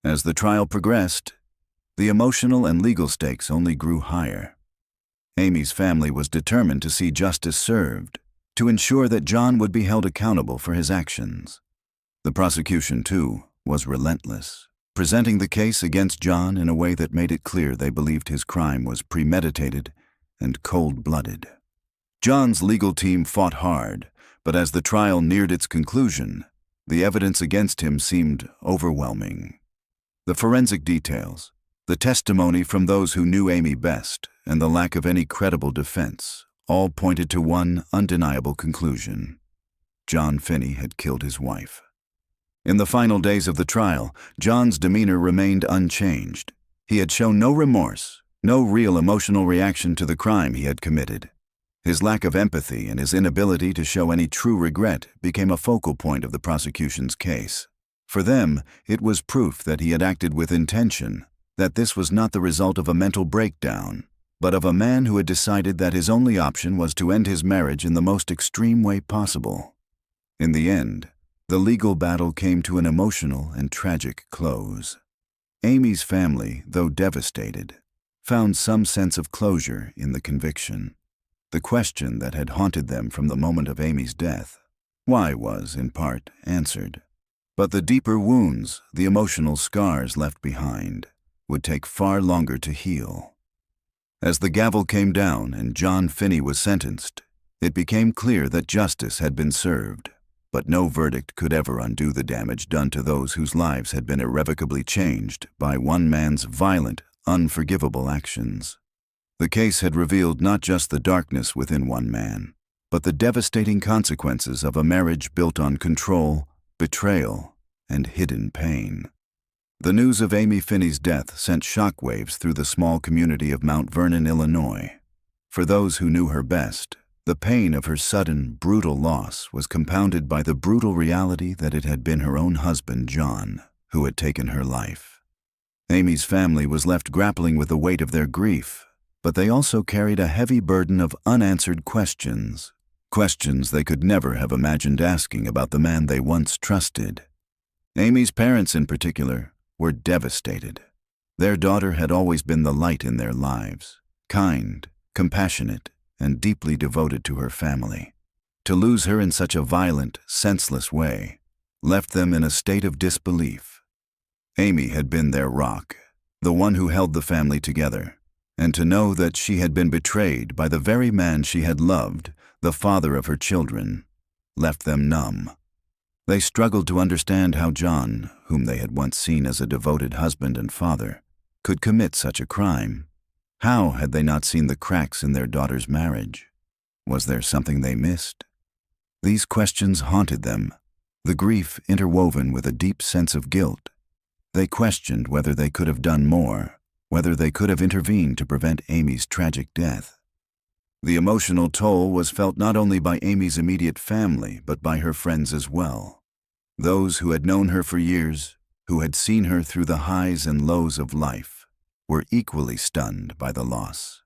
As the trial progressed, the emotional and legal stakes only grew higher. Amy's family was determined to see justice served, to ensure that John would be held accountable for his actions. The prosecution, too, was relentless, presenting the case against John in a way that made it clear they believed his crime was premeditated and cold-blooded. John's legal team fought hard, but as the trial neared its conclusion, the evidence against him seemed overwhelming. The forensic details, the testimony from those who knew Amy best, and the lack of any credible defense all pointed to one undeniable conclusion: John Finney had killed his wife. In the final days of the trial, John's demeanor remained unchanged. He had shown no remorse, no real emotional reaction to the crime he had committed. His lack of empathy and his inability to show any true regret became a focal point of the prosecution's case. For them, it was proof that he had acted with intention, that this was not the result of a mental breakdown, but of a man who had decided that his only option was to end his marriage in the most extreme way possible. In the end, the legal battle came to an emotional and tragic close. Amy's family, though devastated, found some sense of closure in the conviction. The question that had haunted them from the moment of Amy's death, why, was, in part, answered. But the deeper wounds, the emotional scars left behind, would take far longer to heal. As the gavel came down and John Finney was sentenced, it became clear that justice had been served, but no verdict could ever undo the damage done to those whose lives had been irrevocably changed by one man's violent, unforgivable actions. The case had revealed not just the darkness within one man, but the devastating consequences of a marriage built on control, betrayal, and hidden pain. The news of Amy Finney's death sent shockwaves through the small community of Mount Vernon, Illinois. For those who knew her best, the pain of her sudden, brutal loss was compounded by the brutal reality that it had been her own husband, John, who had taken her life. Amy's family was left grappling with the weight of their grief, but they also carried a heavy burden of unanswered questions, questions they could never have imagined asking about the man they once trusted. Amy's parents, in particular, were devastated. Their daughter had always been the light in their lives, kind, compassionate, and deeply devoted to her family. To lose her in such a violent, senseless way left them in a state of disbelief. Amy had been their rock, the one who held the family together, and to know that she had been betrayed by the very man she had loved, the father of her children, left them numb. They struggled to understand how John, whom they had once seen as a devoted husband and father, could commit such a crime. How had they not seen the cracks in their daughter's marriage? Was there something they missed? These questions haunted them, the grief interwoven with a deep sense of guilt. They questioned whether they could have done more, whether they could have intervened to prevent Amy's tragic death. The emotional toll was felt not only by Amy's immediate family, but by her friends as well. Those who had known her for years, who had seen her through the highs and lows of life, were equally stunned by the loss.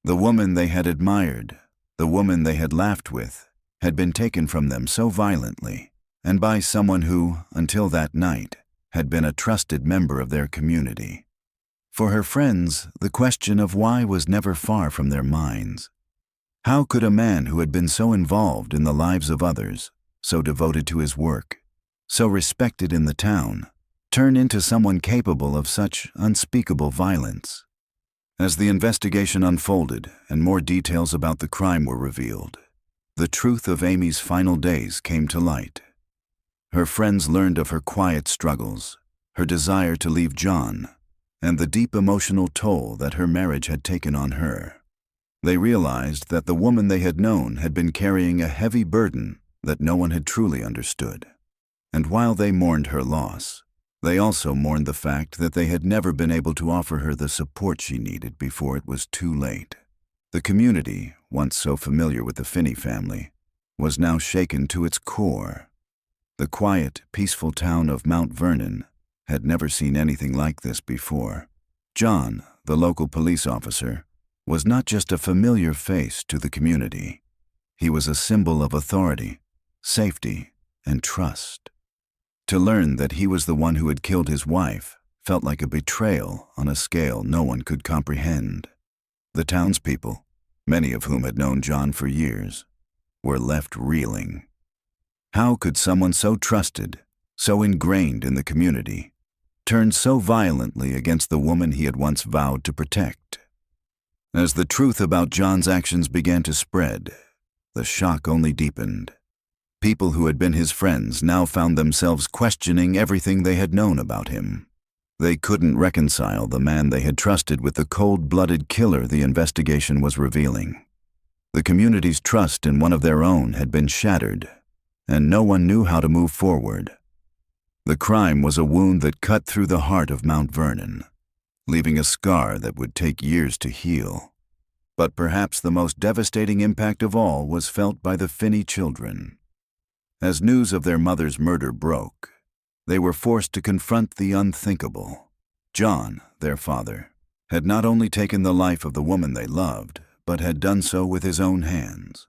The woman they had admired, the woman they had laughed with, had been taken from them so violently, and by someone who, until that night, had been a trusted member of their community. For her friends, the question of why was never far from their minds. How could a man who had been so involved in the lives of others, so devoted to his work, so respected in the town, turn into someone capable of such unspeakable violence? As the investigation unfolded and more details about the crime were revealed, the truth of Amy's final days came to light. Her friends learned of her quiet struggles, her desire to leave John, and the deep emotional toll that her marriage had taken on her. They realized that the woman they had known had been carrying a heavy burden that no one had truly understood. And while they mourned her loss, they also mourned the fact that they had never been able to offer her the support she needed before it was too late. The community, once so familiar with the Finney family, was now shaken to its core. The quiet, peaceful town of Mount Vernon had never seen anything like this before. John, the local police officer, was not just a familiar face to the community. He was a symbol of authority, safety, and trust. To learn that he was the one who had killed his wife felt like a betrayal on a scale no one could comprehend. The townspeople, many of whom had known John for years, were left reeling. How could someone so trusted, so ingrained in the community, turn so violently against the woman he had once vowed to protect? As the truth about John's actions began to spread, the shock only deepened. People who had been his friends now found themselves questioning everything they had known about him. They couldn't reconcile the man they had trusted with the cold-blooded killer the investigation was revealing. The community's trust in one of their own had been shattered, and no one knew how to move forward. The crime was a wound that cut through the heart of Mount Vernon, leaving a scar that would take years to heal. But perhaps the most devastating impact of all was felt by the Finney children. As news of their mother's murder broke, they were forced to confront the unthinkable. John, their father, had not only taken the life of the woman they loved, but had done so with his own hands.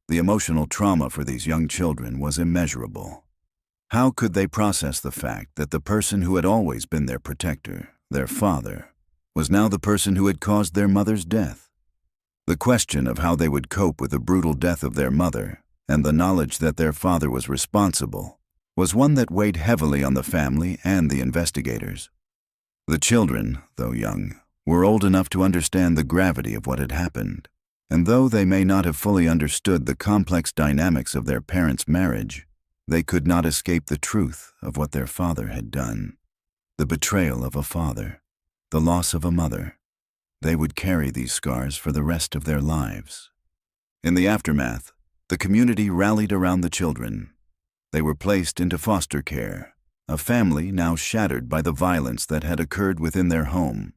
The emotional trauma for these young children was immeasurable. How could they process the fact that the person who had always been their protector, their father, was now the person who had caused their mother's death? The question of how they would cope with the brutal death of their mother and the knowledge that their father was responsible was one that weighed heavily on the family and the investigators. The children, though young, were old enough to understand the gravity of what had happened, and though they may not have fully understood the complex dynamics of their parents' marriage, they could not escape the truth of what their father had done. The betrayal of a father, the loss of a mother. They would carry these scars for the rest of their lives. In the aftermath, the community rallied around the children. They were placed into foster care, a family now shattered by the violence that had occurred within their home.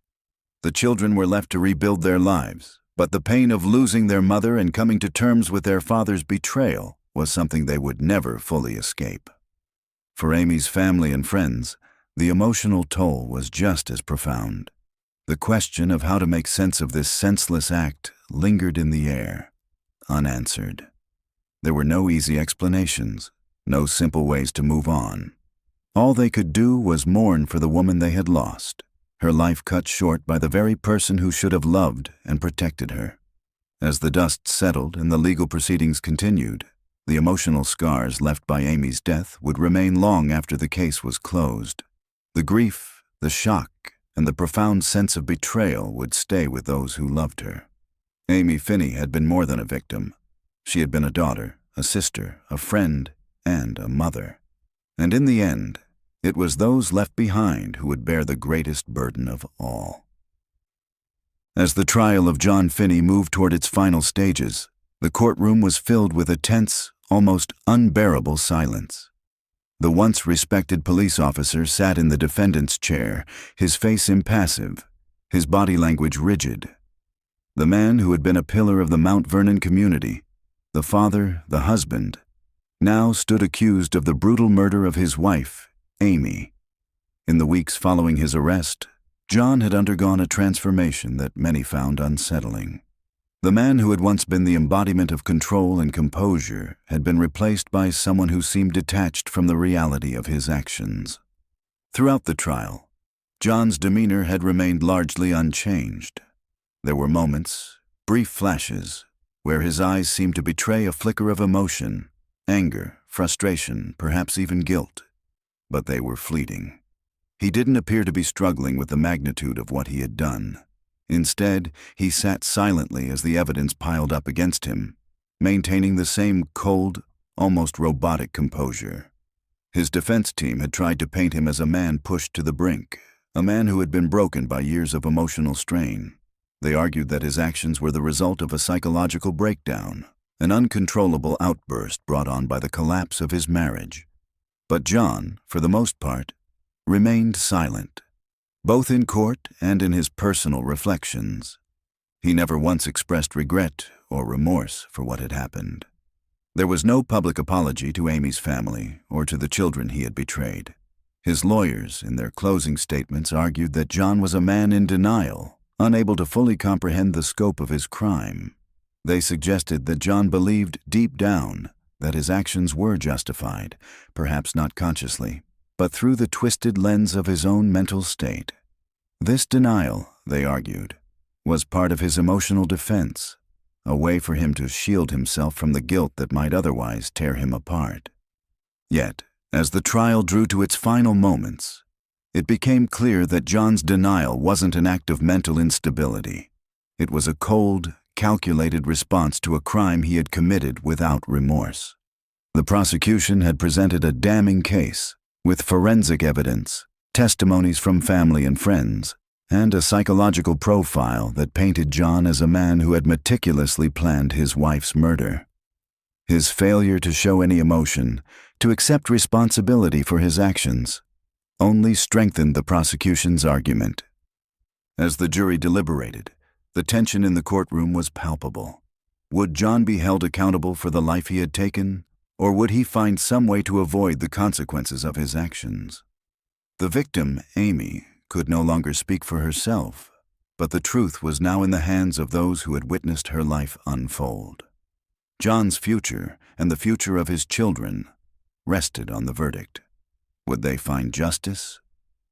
The children were left to rebuild their lives, but the pain of losing their mother and coming to terms with their father's betrayal was something they would never fully escape. For Amy's family and friends, the emotional toll was just as profound. The question of how to make sense of this senseless act lingered in the air, unanswered. There were no easy explanations, no simple ways to move on. All they could do was mourn for the woman they had lost, her life cut short by the very person who should have loved and protected her. As the dust settled and the legal proceedings continued, the emotional scars left by Amy's death would remain long after the case was closed. The grief, the shock, and the profound sense of betrayal would stay with those who loved her. Amy Finney had been more than a victim. She had been a daughter, a sister, a friend, and a mother. And in the end, it was those left behind who would bear the greatest burden of all. As the trial of John Finney moved toward its final stages, the courtroom was filled with a tense, almost unbearable silence. The once respected police officer sat in the defendant's chair, his face impassive, his body language rigid. The man who had been a pillar of the Mount Vernon community, the father, the husband, now stood accused of the brutal murder of his wife, Amy. In the weeks following his arrest, John had undergone a transformation that many found unsettling. The man who had once been the embodiment of control and composure had been replaced by someone who seemed detached from the reality of his actions. Throughout the trial, John's demeanor had remained largely unchanged. There were moments, brief flashes, where his eyes seemed to betray a flicker of emotion, anger, frustration, perhaps even guilt. But they were fleeting. He didn't appear to be struggling with the magnitude of what he had done. Instead, he sat silently as the evidence piled up against him, maintaining the same cold, almost robotic composure. His defense team had tried to paint him as a man pushed to the brink, a man who had been broken by years of emotional strain. They argued that his actions were the result of a psychological breakdown, an uncontrollable outburst brought on by the collapse of his marriage. But John, for the most part, remained silent, both in court and in his personal reflections. He never once expressed regret or remorse for what had happened. There was no public apology to Amy's family or to the children he had betrayed. His lawyers, in their closing statements, argued that John was a man in denial, unable to fully comprehend the scope of his crime. They suggested that John believed deep down that his actions were justified, perhaps not consciously, but through the twisted lens of his own mental state. This denial, they argued, was part of his emotional defense, a way for him to shield himself from the guilt that might otherwise tear him apart. Yet, as the trial drew to its final moments, it became clear that John's denial wasn't an act of mental instability. It was a cold, calculated response to a crime he had committed without remorse. The prosecution had presented a damning case, with forensic evidence, testimonies from family and friends, and a psychological profile that painted John as a man who had meticulously planned his wife's murder. His failure to show any emotion, to accept responsibility for his actions, only strengthened the prosecution's argument. As the jury deliberated, the tension in the courtroom was palpable. Would John be held accountable for the life he had taken, or would he find some way to avoid the consequences of his actions? The victim, Amy, could no longer speak for herself, but the truth was now in the hands of those who had witnessed her life unfold. John's future, and the future of his children, rested on the verdict. Would they find justice,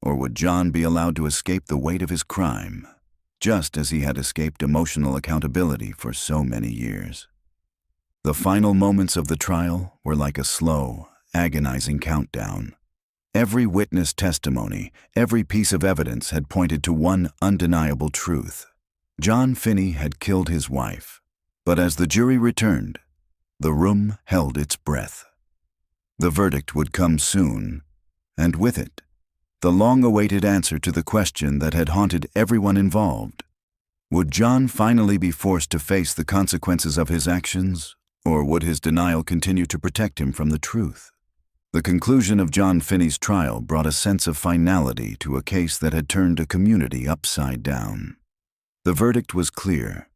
or would John be allowed to escape the weight of his crime, just as he had escaped emotional accountability for so many years? The final moments of the trial were like a slow, agonizing countdown. Every witness testimony, every piece of evidence had pointed to one undeniable truth. John Finney had killed his wife. But as the jury returned, the room held its breath. The verdict would come soon, and with it, the long-awaited answer to the question that had haunted everyone involved. Would John finally be forced to face the consequences of his actions, or would his denial continue to protect him from the truth? The conclusion of John Finney's trial brought a sense of finality to a case that had turned a community upside down. The verdict was clear.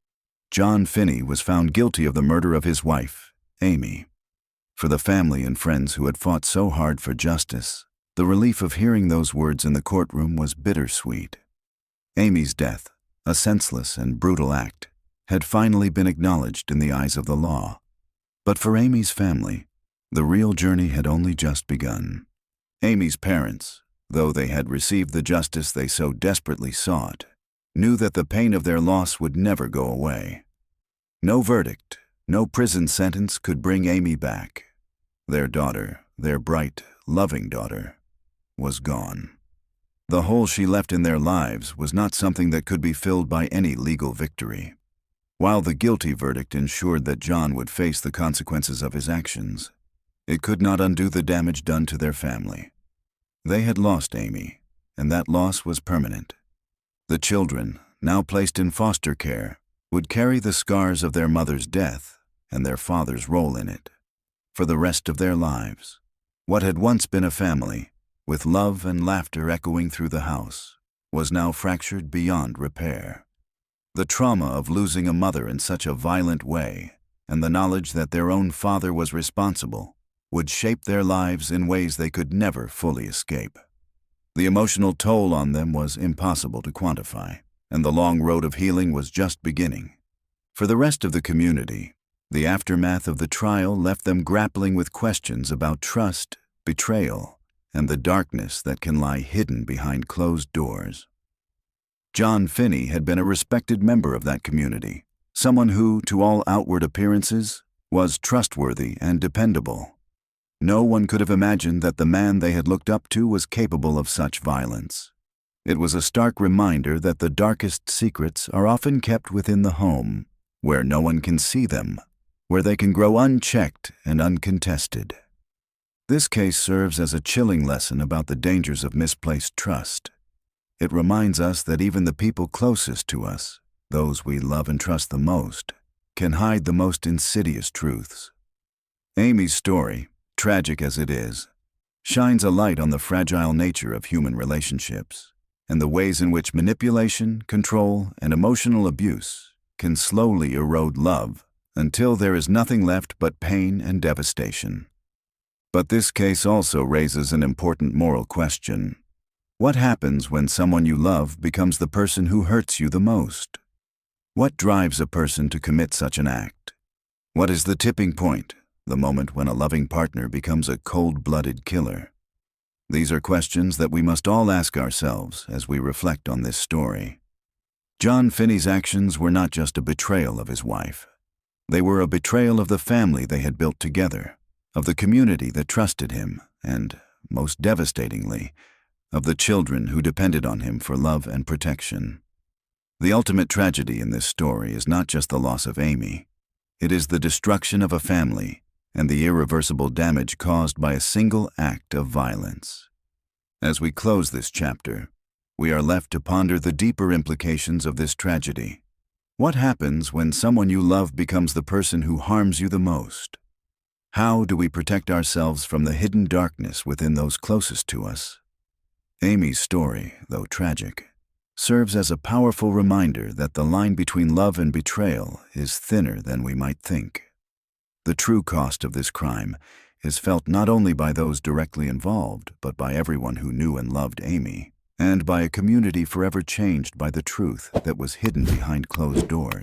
John Finney was found guilty of the murder of his wife, Amy. For the family and friends who had fought so hard for justice, the relief of hearing those words in the courtroom was bittersweet. Amy's death, a senseless and brutal act, had finally been acknowledged in the eyes of the law. But for Amy's family, the real journey had only just begun. Amy's parents, though they had received the justice they so desperately sought, knew that the pain of their loss would never go away. No verdict, no prison sentence could bring Amy back. Their daughter, their bright, loving daughter, was gone. The hole she left in their lives was not something that could be filled by any legal victory. While the guilty verdict ensured that John would face the consequences of his actions, it could not undo the damage done to their family. They had lost Amy, and that loss was permanent. The children, now placed in foster care, would carry the scars of their mother's death and their father's role in it for the rest of their lives. What had once been a family, with love and laughter echoing through the house, was now fractured beyond repair. The trauma of losing a mother in such a violent way, and the knowledge that their own father was responsible, would shape their lives in ways they could never fully escape. The emotional toll on them was impossible to quantify, and the long road of healing was just beginning. For the rest of the community, the aftermath of the trial left them grappling with questions about trust, betrayal, and the darkness that can lie hidden behind closed doors. John Finney had been a respected member of that community, someone who, to all outward appearances, was trustworthy and dependable. No one could have imagined that the man they had looked up to was capable of such violence. It was a stark reminder that the darkest secrets are often kept within the home, where no one can see them, where they can grow unchecked and uncontested. This case serves as a chilling lesson about the dangers of misplaced trust. It reminds us that even the people closest to us, those we love and trust the most, can hide the most insidious truths. Amy's story, tragic as it is, shines a light on the fragile nature of human relationships and the ways in which manipulation, control, and emotional abuse can slowly erode love until there is nothing left but pain and devastation. But this case also raises an important moral question. What happens when someone you love becomes the person who hurts you the most? What drives a person to commit such an act? What is the tipping point, the moment when a loving partner becomes a cold-blooded killer? These are questions that we must all ask ourselves as we reflect on this story. John Finney's actions were not just a betrayal of his wife. They were a betrayal of the family they had built together, of the community that trusted him, and, most devastatingly, of the children who depended on him for love and protection. The ultimate tragedy in this story is not just the loss of Amy. It is the destruction of a family and the irreversible damage caused by a single act of violence. As we close this chapter, we are left to ponder the deeper implications of this tragedy. What happens when someone you love becomes the person who harms you the most? How do we protect ourselves from the hidden darkness within those closest to us? Amy's story, though tragic, serves as a powerful reminder that the line between love and betrayal is thinner than we might think. The true cost of this crime is felt not only by those directly involved, but by everyone who knew and loved Amy, and by a community forever changed by the truth that was hidden behind closed doors.